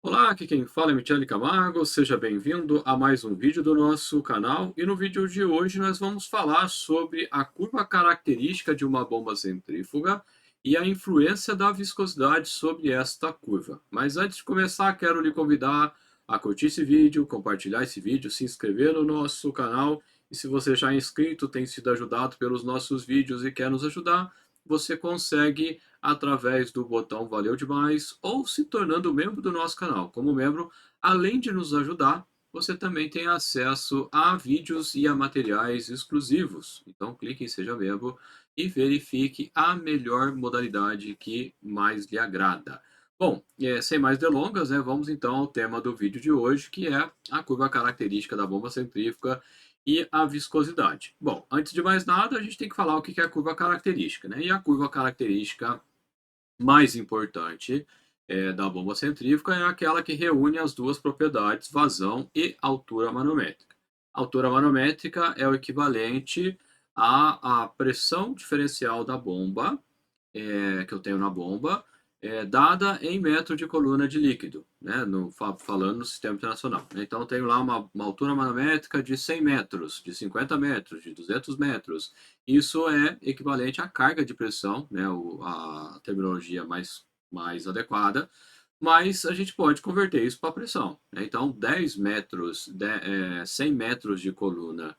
Olá, aqui quem fala é Michele Camargo, seja bem-vindo a mais um vídeo do nosso canal. E no vídeo de hoje nós vamos falar sobre a curva característica de uma bomba centrífuga e a influência da viscosidade sobre esta curva. Mas antes de começar, quero lhe convidar a curtir esse vídeo, compartilhar esse vídeo, se inscrever no nosso canal. E se você já é inscrito, tem sido ajudado pelos nossos vídeos e quer nos ajudar, você consegue através do botão Valeu Demais ou se tornando membro do nosso canal. Como membro, além de nos ajudar, você também tem acesso a vídeos e a materiais exclusivos. Então clique em Seja Membro e verifique a melhor modalidade que mais lhe agrada. Bom, sem mais delongas, vamos então ao tema do vídeo de hoje, que é a curva característica da bomba centrífuga e a viscosidade. Bom, antes de mais nada, a gente tem que falar o que é a curva característica, né? E a curva característica mais importante da bomba centrífuga é aquela que reúne as duas propriedades, vazão e altura manométrica. A altura manométrica é o equivalente à pressão diferencial da bomba, que eu tenho na bomba, dada em metro de coluna de líquido, né, falando no sistema internacional. Então, eu tenho lá uma altura manométrica de 100 metros, de 50 metros, de 200 metros. Isso é equivalente à carga de pressão, né, a terminologia mais adequada, mas a gente pode converter isso para pressão, né? Então, 10 metros, 100 metros de coluna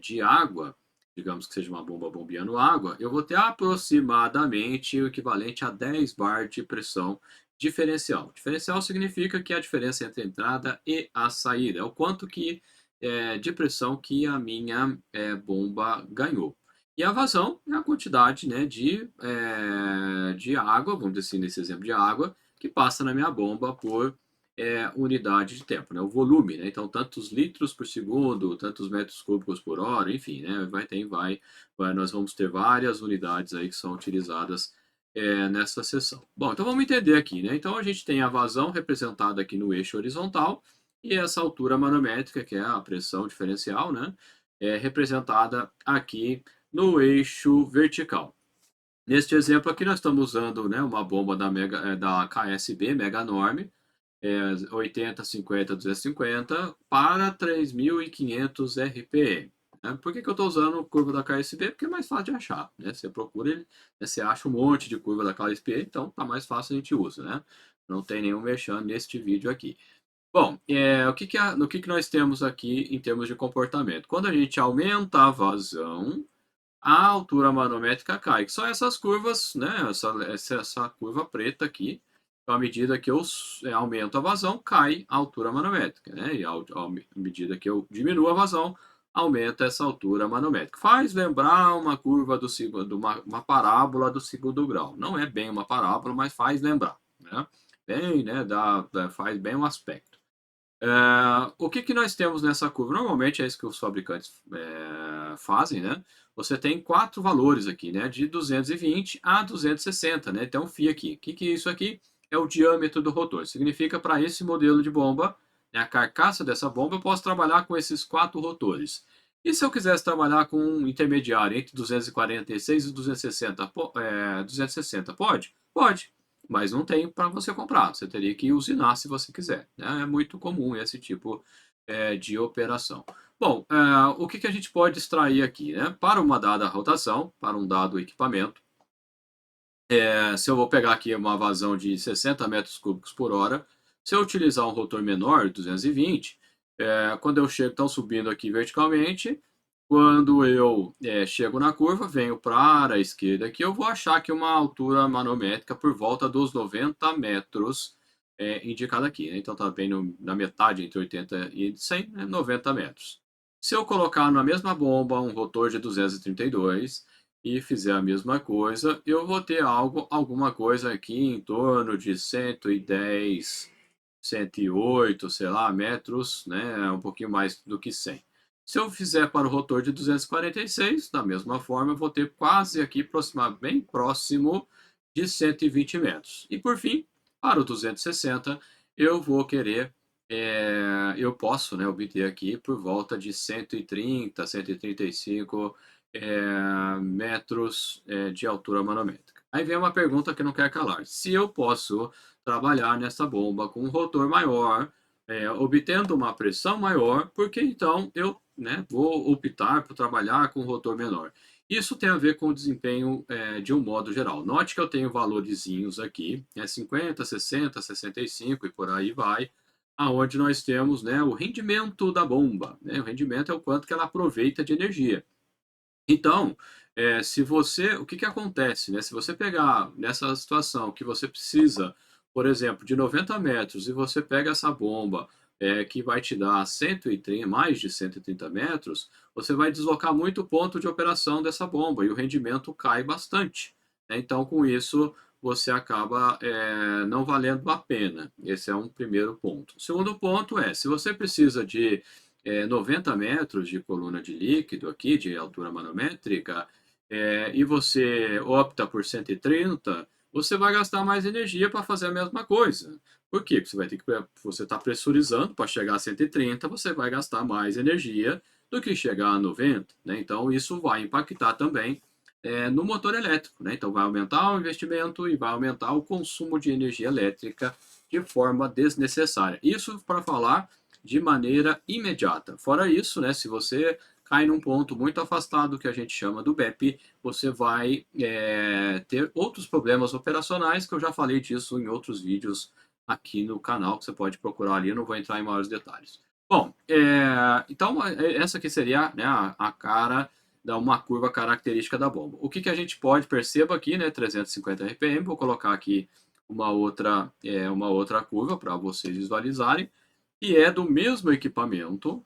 de água, digamos que seja uma bomba bombeando água, eu vou ter aproximadamente o equivalente a 10 bar de pressão diferencial. Diferencial significa que é a diferença entre a entrada e a saída, é o quanto de pressão que a minha bomba ganhou. E a vazão é a quantidade, né, de água, vamos dizer assim, nesse exemplo de água, que passa na minha bomba por unidade de tempo, né, o volume, né, então tantos litros por segundo, tantos metros cúbicos por hora, enfim, né, nós vamos ter várias unidades aí que são utilizadas nessa seção. Bom, então vamos entender aqui, né, então a gente tem a vazão representada aqui no eixo horizontal e essa altura manométrica, que é a pressão diferencial, né, representada aqui no eixo vertical. Neste exemplo aqui, nós estamos usando, né, uma bomba da KSB, Mega Norm, 80, 50, 250 para 3.500 RPM. Né? Por que eu estou usando curva da KSB? Porque é mais fácil de achar. Né? Você procura ele, né? Você acha um monte de curva da KSB, então tá mais fácil a gente usa. Né? Não tem nenhum mexendo neste vídeo aqui. Bom, no que nós temos aqui em termos de comportamento? Quando a gente aumenta a vazão, a altura manométrica cai, que são essas curvas, né? Essa curva preta aqui. Então, à medida que eu aumento a vazão, cai a altura manométrica, né? E à medida que eu diminuo a vazão, aumenta essa altura manométrica. Faz lembrar uma curva do segundo, uma parábola do segundo grau. Não é bem uma parábola, mas faz lembrar, né? Bem, né? Faz bem o aspecto. O que nós temos nessa curva? Normalmente é isso que os fabricantes fazem, né? Você tem quatro valores aqui, né? De 220 a 260, né? Tem um φ aqui. O que é isso aqui? É o diâmetro do rotor. Significa para esse modelo de bomba, né, a carcaça dessa bomba, eu posso trabalhar com esses quatro rotores. E se eu quisesse trabalhar com um intermediário entre 246 e 260, 260 pode? Pode, mas não tem para você comprar. Você teria que usinar se você quiser, né? É muito comum esse tipo de operação. Bom, o que a gente pode extrair aqui, né? Para uma dada rotação, para um dado equipamento, se eu vou pegar aqui uma vazão de 60 metros cúbicos por hora, se eu utilizar um rotor menor, 220, quando eu chego, estão subindo aqui verticalmente, quando eu chego na curva, venho para a esquerda aqui, eu vou achar que uma altura manométrica por volta dos 90 metros indicada aqui, né? Então está bem na metade entre 80 e 100, né? 90 metros. Se eu colocar na mesma bomba um rotor de 232 e fizer a mesma coisa, eu vou ter alguma coisa aqui em torno de 110, 108, sei lá, metros, né? Um pouquinho mais do que 100. Se eu fizer para o rotor de 246, da mesma forma, eu vou ter quase aqui, bem próximo de 120 metros. E por fim, para o 260, eu vou querer, eu posso, né, obter aqui por volta de 130, 135 metros de altura manométrica. Aí vem uma pergunta que não quer calar. Se eu posso trabalhar nessa bomba com um rotor maior, obtendo uma pressão maior, por que então eu, né, vou optar por trabalhar com um rotor menor? Isso tem a ver com o desempenho de um modo geral. Note que eu tenho valorezinhos aqui, 50, 60, 65 e por aí vai, aonde nós temos, né, o rendimento da bomba. Né? O rendimento é o quanto que ela aproveita de energia. Então, se você o que que acontece, né, se você pegar nessa situação que você precisa, por exemplo, de 90 metros e você pega essa bomba, que vai te dar 130, mais de 130 metros, você vai deslocar muito o ponto de operação dessa bomba e o rendimento cai bastante, né. Então, com isso, você acaba, não valendo a pena. Esse é um primeiro ponto. O segundo ponto é, se você precisa de 90 metros de coluna de líquido aqui, de altura manométrica, e você opta por 130, você vai gastar mais energia para fazer a mesma coisa. Por quê? Porque você está pressurizando para chegar a 130, você vai gastar mais energia do que chegar a 90, né? Então isso vai impactar também no motor elétrico, né? Então vai aumentar o investimento e vai aumentar o consumo de energia elétrica de forma desnecessária. Isso para falar de maneira imediata. Fora isso, né, se você cai num ponto muito afastado que a gente chama do BEP, você vai ter outros problemas operacionais, que eu já falei disso em outros vídeos aqui no canal, que você pode procurar ali, eu não vou entrar em maiores detalhes. Bom, então essa aqui seria, né, a cara da uma curva característica da bomba. O que, que a gente pode, perceba aqui, né, 350 RPM, vou colocar aqui uma outra curva para vocês visualizarem, e é do mesmo equipamento,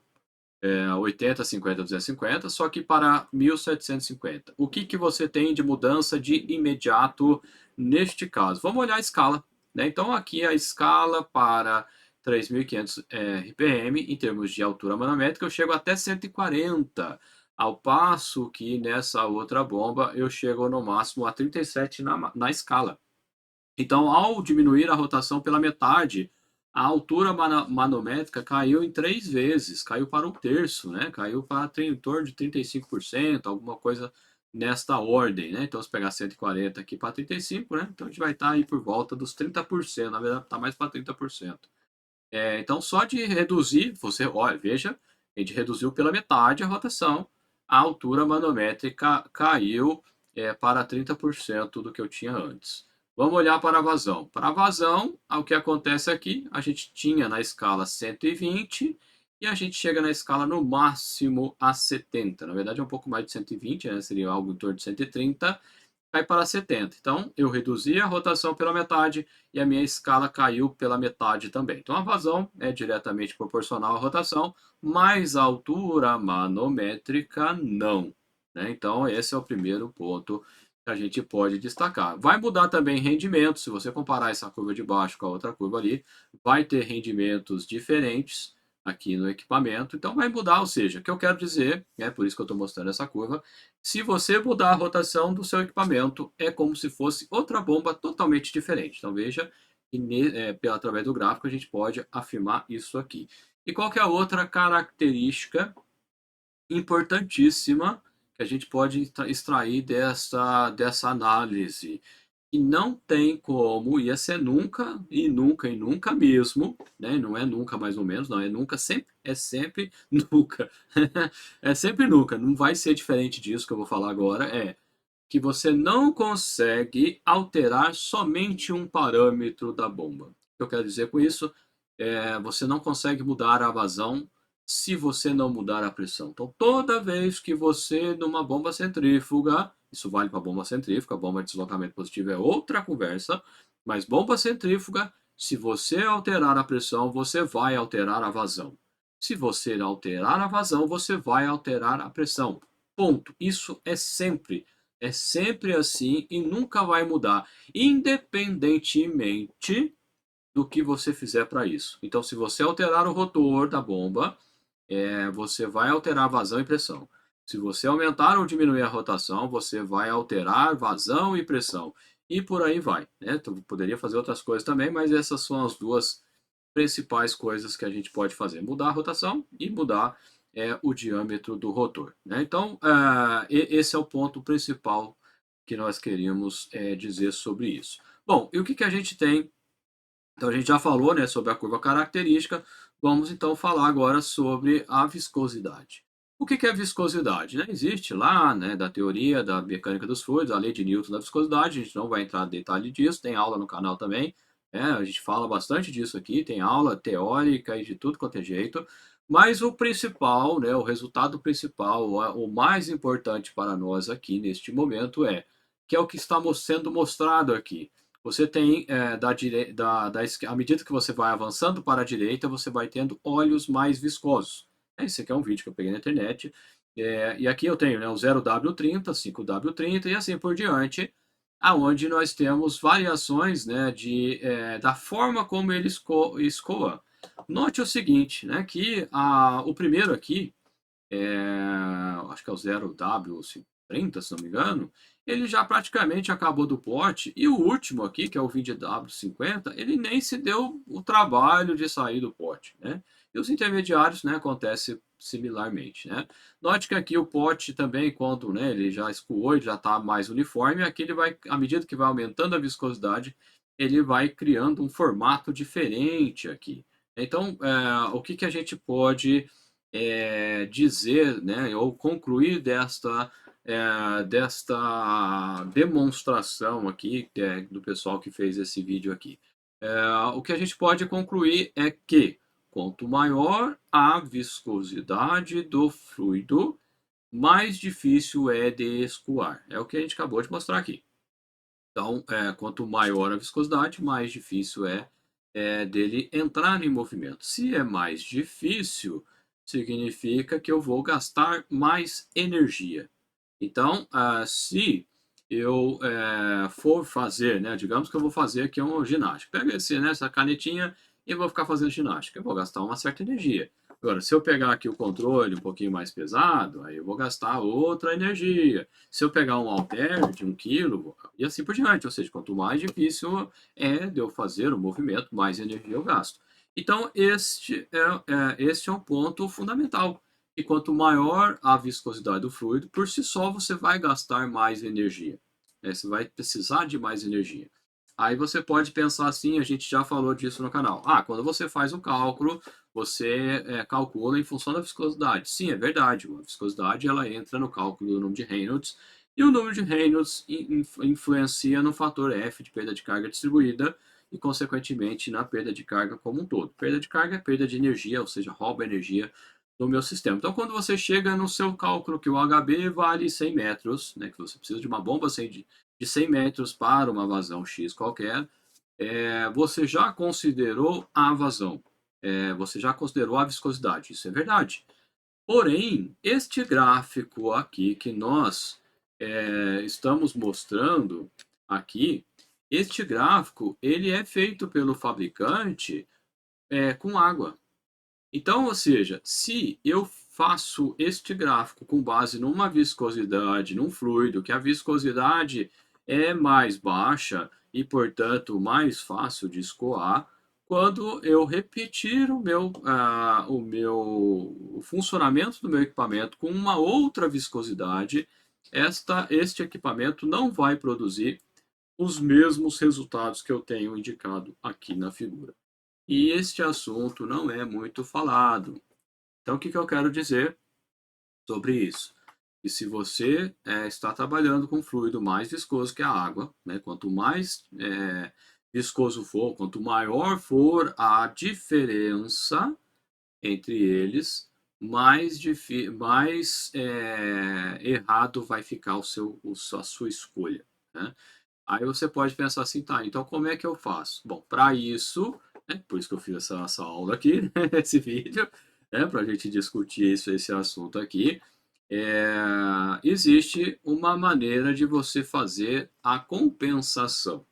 80, 50, 250, só que para 1750. O que, que você tem de mudança de imediato neste caso? Vamos olhar a escala. Né? Então, aqui a escala para 3.500 RPM, em termos de altura manométrica, eu chego até 140, ao passo que nessa outra bomba eu chego no máximo a 37 na escala. Então, ao diminuir a rotação pela metade, a altura manométrica caiu em 3 vezes, caiu para um terço, né? Caiu para em torno de 35%, alguma coisa nesta ordem, né? Então, se pegar 140 aqui para 35, né? Então, a gente vai estar aí por volta dos 30%, na verdade, está mais para 30%. Então, só de reduzir, você, olha, veja, a gente reduziu pela metade a rotação, a altura manométrica caiu para 30% do que eu tinha antes. Vamos olhar para a vazão. Para a vazão, o que acontece aqui, a gente tinha na escala 120 e a gente chega na escala no máximo a 70. Na verdade, é um pouco mais de 120, né? Seria algo em torno de 130, cai para 70. Então, eu reduzi a rotação pela metade e a minha escala caiu pela metade também. Então, a vazão é diretamente proporcional à rotação, mas a altura manométrica não. Né? Então, esse é o primeiro ponto que a gente pode destacar. Vai mudar também rendimento, se você comparar essa curva de baixo com a outra curva ali, vai ter rendimentos diferentes aqui no equipamento, então vai mudar, ou seja, o que eu quero dizer, é por isso que eu estou mostrando essa curva, se você mudar a rotação do seu equipamento, é como se fosse outra bomba totalmente diferente. Então veja que através do gráfico a gente pode afirmar isso aqui. E qual que é a outra característica importantíssima que a gente pode extrair dessa análise? E não tem como, ia ser nunca, e nunca, e nunca mesmo, né? Não é nunca mais ou menos, não, é sempre nunca. É sempre nunca, não vai ser diferente disso que eu vou falar agora, que você não consegue alterar somente um parâmetro da bomba. O que eu quero dizer com isso? Você não consegue mudar a vazão se você não mudar a pressão. Então, toda vez que você, numa bomba centrífuga, isso vale para bomba centrífuga, bomba de deslocamento positivo é outra conversa, mas bomba centrífuga, se você alterar a pressão, você vai alterar a vazão. Se você alterar a vazão, você vai alterar a pressão. Ponto. Isso é sempre assim e nunca vai mudar, independentemente do que você fizer para isso. Então, se você alterar o rotor da bomba, você vai alterar vazão e pressão. Se você aumentar ou diminuir a rotação, você vai alterar vazão e pressão. E por aí vai. Né? Então, poderia fazer outras coisas também, mas essas são as duas principais coisas que a gente pode fazer: mudar a rotação e mudar o diâmetro do rotor. Né? Então, esse é o ponto principal que nós queríamos dizer sobre isso. Bom, e o que a gente tem? Então a gente já falou, né, sobre a curva característica, vamos então falar agora sobre a viscosidade. O que é viscosidade? Né? Existe lá, né, da teoria da mecânica dos fluidos, a lei de Newton da viscosidade, a gente não vai entrar em detalhe disso, tem aula no canal também, a gente fala bastante disso aqui, tem aula teórica e de tudo quanto é jeito, mas o principal, né, o resultado principal, o mais importante para nós aqui neste momento que é o que está sendo mostrado aqui. Você tem, à medida que você vai avançando para a direita, você vai tendo óleos mais viscosos. Esse aqui é um vídeo que eu peguei na internet. E aqui eu tenho, né, o 0W30, 5W30 e assim por diante, aonde nós temos variações, né, da forma como ele escoa. Note o seguinte, né, que o primeiro aqui, acho que é o 0W30, se não me engano, ele já praticamente acabou do pote, e o último aqui, que é o 20W50, ele nem se deu o trabalho de sair do pote, né? E os intermediários, né, acontece similarmente, né? Note que aqui o pote também, quando, né, ele já escoou, ele já está mais uniforme, aqui ele vai, à medida que vai aumentando a viscosidade, ele vai criando um formato diferente aqui. Então, o que a gente pode dizer, né, ou concluir desta demonstração aqui do pessoal que fez esse vídeo aqui? O que a gente pode concluir é que quanto maior a viscosidade do fluido, mais difícil é de escoar. É o que a gente acabou de mostrar aqui. Então, quanto maior a viscosidade, mais difícil dele entrar em movimento. Se é mais difícil, significa que eu vou gastar mais energia. Então, se eu for fazer, né, digamos que eu vou fazer aqui uma ginástica. Pega essa canetinha e vou ficar fazendo ginástica. Eu vou gastar uma certa energia. Agora, se eu pegar aqui o controle um pouquinho mais pesado, aí eu vou gastar outra energia. Se eu pegar um halter de 1 quilo, e assim por diante. Ou seja, quanto mais difícil de eu fazer o movimento, mais energia eu gasto. Então, este é um ponto fundamental. E quanto maior a viscosidade do fluido, por si só você vai gastar mais energia. Você vai precisar de mais energia. Aí você pode pensar assim, a gente já falou disso no canal. Quando você faz o cálculo, você calcula em função da viscosidade. Sim, é verdade. A viscosidade ela entra no cálculo do número de Reynolds. E o número de Reynolds influencia no fator F de perda de carga distribuída e, consequentemente, na perda de carga como um todo. Perda de carga é perda de energia, ou seja, rouba energia do meu sistema. Então, quando você chega no seu cálculo que o HB vale 100 metros, né, que você precisa de uma bomba de 100 metros para uma vazão X qualquer, você já considerou a vazão, você já considerou a viscosidade, isso é verdade. Porém, este gráfico aqui que nós estamos mostrando aqui, este gráfico ele é feito pelo fabricante com água. Então, ou seja, se eu faço este gráfico com base numa viscosidade, num fluido, que a viscosidade é mais baixa e, portanto, mais fácil de escoar, quando eu repetir o funcionamento do meu equipamento com uma outra viscosidade, este equipamento não vai produzir os mesmos resultados que eu tenho indicado aqui na figura. E este assunto não é muito falado. Então, o que eu quero dizer sobre isso? Que se você está trabalhando com fluido mais viscoso que a água, né, quanto mais viscoso for, quanto maior for a diferença entre eles, mais errado vai ficar a sua escolha, né? Aí você pode pensar assim, tá, então como é que eu faço? Bom, para isso, né, por isso que eu fiz essa aula aqui, né, esse vídeo, para a gente discutir esse assunto aqui, existe uma maneira de você fazer a compensação,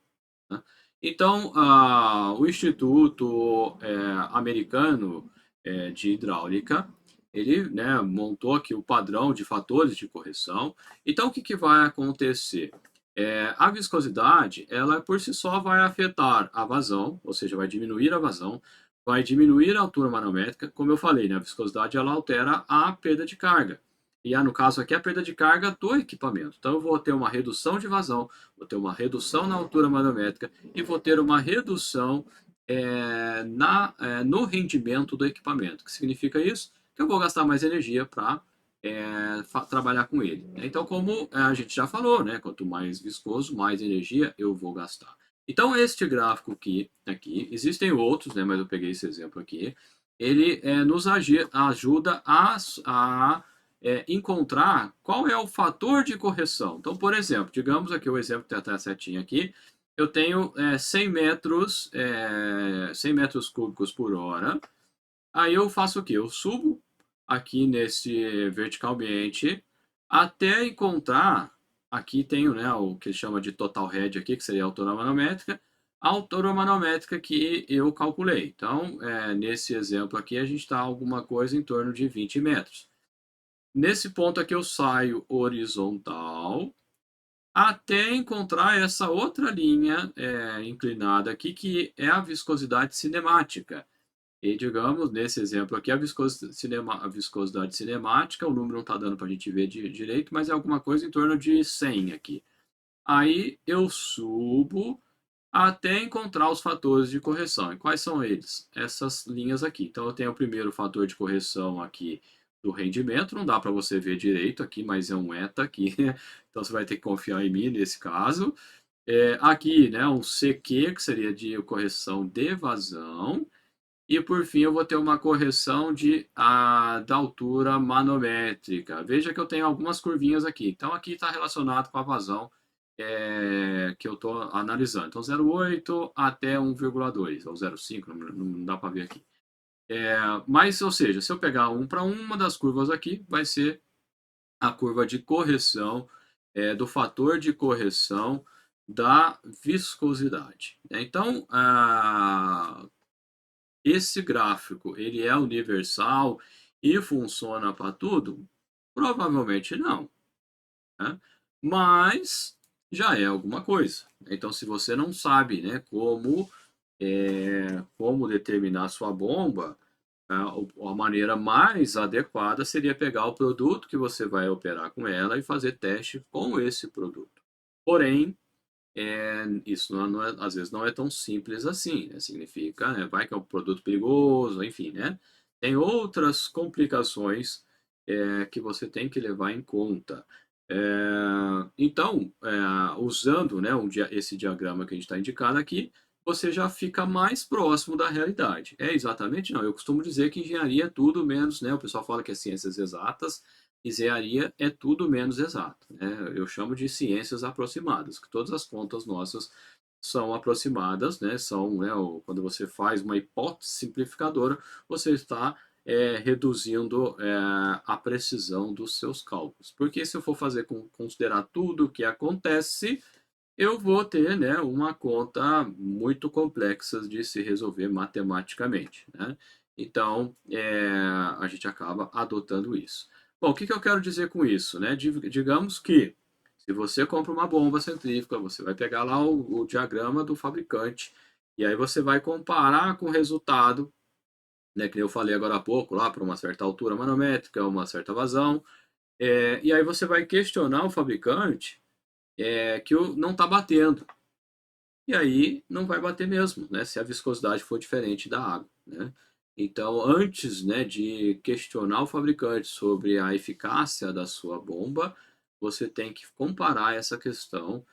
né? Então, o Instituto Americano de Hidráulica, ele, né, montou aqui o padrão de fatores de correção. Então, o que vai acontecer? A viscosidade, ela por si só vai afetar a vazão, ou seja, vai diminuir a vazão, vai diminuir a altura manométrica. Como eu falei, né, a viscosidade ela altera a perda de carga. e no caso aqui a perda de carga do equipamento. Então eu vou ter uma redução de vazão, vou ter uma redução na altura manométrica e vou ter uma redução no rendimento do equipamento. O que significa isso? Que eu vou gastar mais energia para trabalhar com ele. Então, como a gente já falou, né, quanto mais viscoso, mais energia eu vou gastar. Então, este gráfico aqui, existem outros, né, mas eu peguei esse exemplo aqui, ele nos ajuda a encontrar qual é o fator de correção. Então, por exemplo, digamos aqui o exemplo tem até a setinha aqui, eu tenho 100 metros, 100 metros cúbicos por hora, aí eu faço o quê? Eu subo aqui nesse verticalmente até encontrar, aqui tenho, né, o que chama de total head aqui, que seria a altura manométrica que eu calculei. Então, nesse exemplo aqui, a gente está alguma coisa em torno de 20 metros. Nesse ponto aqui eu saio horizontal até encontrar essa outra linha inclinada aqui, que é a viscosidade cinemática. E digamos, nesse exemplo aqui, a viscosidade cinemática, o número não está dando para a gente ver direito, mas é alguma coisa em torno de 100 aqui. Aí eu subo até encontrar os fatores de correção. E quais são eles? Essas linhas aqui. Então eu tenho o primeiro fator de correção aqui do rendimento, não dá para você ver direito aqui, mas é um eta aqui, então você vai ter que confiar em mim nesse caso. Aqui, né, um CQ, que seria de correção de vazão. E por fim eu vou ter uma correção da altura manométrica. Veja que eu tenho algumas curvinhas aqui. Então aqui está relacionado com a vazão que eu estou analisando. Então 0,8 até 1,2, ou 0,5, não dá para ver aqui. Mas, ou seja, se eu pegar um para uma das curvas aqui, vai ser a curva de correção do fator de correção da viscosidade. Então, esse gráfico, ele é universal e funciona para tudo? Provavelmente não, né? Mas já é alguma coisa. Então, se você não sabe, né, como determinar sua bomba, a maneira mais adequada seria pegar o produto que você vai operar com ela e fazer teste com esse produto. Porém, isso às vezes não é tão simples assim, né? Significa, né, vai que é um produto perigoso, enfim, né? Tem outras complicações que você tem que levar em conta. Então, usando, né, esse diagrama que a gente está indicando aqui, você já fica mais próximo da realidade. É exatamente não. Eu costumo dizer que engenharia é tudo menos, né? O pessoal fala que é ciências exatas, engenharia é tudo menos exato, né? Eu chamo de ciências aproximadas, que todas as contas nossas são aproximadas, né? São, né, quando você faz uma hipótese simplificadora, você está reduzindo a precisão dos seus cálculos. Porque se eu for considerar tudo o que acontece, eu vou ter, né, uma conta muito complexa de se resolver matematicamente, né? Então, a gente acaba adotando isso. Bom, o que eu quero dizer com isso, né? Digamos que se você compra uma bomba centrífuga, você vai pegar lá o diagrama do fabricante e aí você vai comparar com o resultado, né, que eu falei agora há pouco, lá para uma certa altura manométrica, uma certa vazão, e aí você vai questionar o fabricante que não está batendo. E aí não vai bater mesmo, né, se a viscosidade for diferente da água, né? Então, antes, né, de questionar o fabricante sobre a eficácia da sua bomba, você tem que comparar essa questão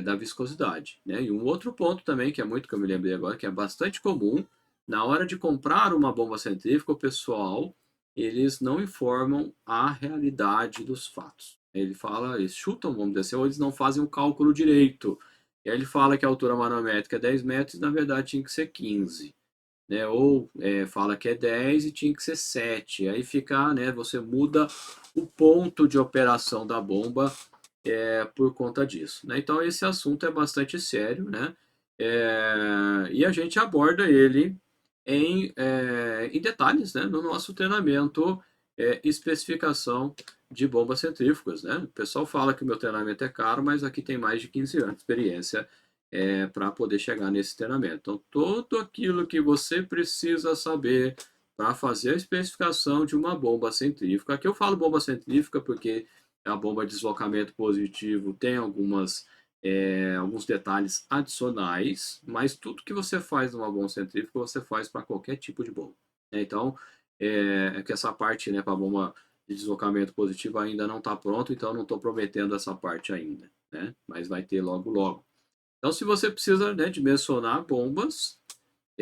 da viscosidade, né? E um outro ponto também, que é muito que eu me lembrei agora, que é bastante comum, na hora de comprar uma bomba centrífuga, o pessoal, eles não informam a realidade dos fatos. Eles chutam, vamos dizer assim, ou eles não fazem o cálculo direito. E aí ele fala que a altura manométrica é 10 metros e na verdade tinha que ser 15, né? Ou fala que é 10 e tinha que ser 7. Aí fica, né, você muda o ponto de operação da bomba por conta disso, né? Então esse assunto é bastante sério, né? E a gente aborda ele em detalhes, né, no nosso treinamento especificação de bombas centrífugas, né? O pessoal fala que o meu treinamento é caro, mas aqui tem mais de 15 anos de experiência para poder chegar nesse treinamento. Então, tudo aquilo que você precisa saber para fazer a especificação de uma bomba centrífuga. Aqui eu falo bomba centrífuga porque a bomba de deslocamento positivo tem alguns detalhes adicionais, mas tudo que você faz numa bomba centrífuga, você faz para qualquer tipo de bomba, né? Então, é que essa parte, né, para a bomba de deslocamento positivo ainda não está pronto, então não estou prometendo essa parte ainda, né? Mas vai ter logo logo. Então, se você precisa, né, dimensionar bombas,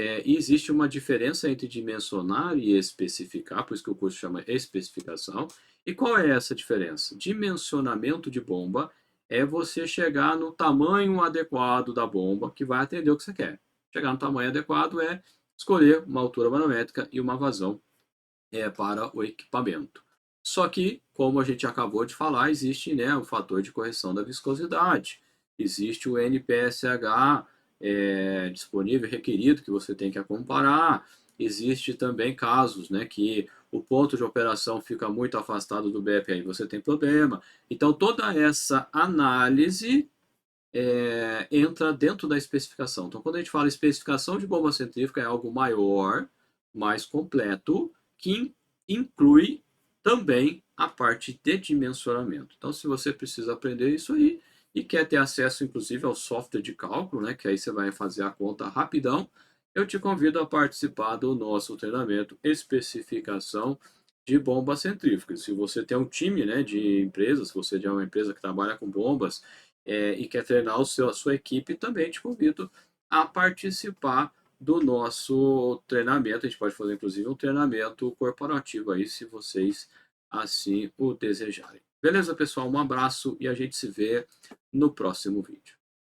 e existe uma diferença entre dimensionar e especificar, por isso que o curso chama especificação. E qual é essa diferença? Dimensionamento de bomba é você chegar no tamanho adequado da bomba que vai atender o que você quer. Chegar no tamanho adequado é escolher uma altura manométrica e uma vazão para o equipamento. Só que, como a gente acabou de falar, existe, né, o fator de correção da viscosidade. Existe o NPSH disponível, requerido, que você tem que comparar. Existe também casos, né, que o ponto de operação fica muito afastado do BEP, aí você tem problema. Então, toda essa análise entra dentro da especificação. Então, quando a gente fala especificação de bomba centrífuga, é algo maior, mais completo, que inclui também a parte de dimensionamento. Então, se você precisa aprender isso aí e quer ter acesso, inclusive, ao software de cálculo, né, que aí você vai fazer a conta rapidão, eu te convido a participar do nosso treinamento Especificação de Bombas Centrífugas. Se você tem um time, né, de empresas, se você é uma empresa que trabalha com bombas, e quer treinar a sua equipe, também te convido a participar do nosso treinamento. A gente pode fazer, inclusive, um treinamento corporativo aí, se vocês assim o desejarem. Beleza, pessoal? Um abraço e a gente se vê no próximo vídeo.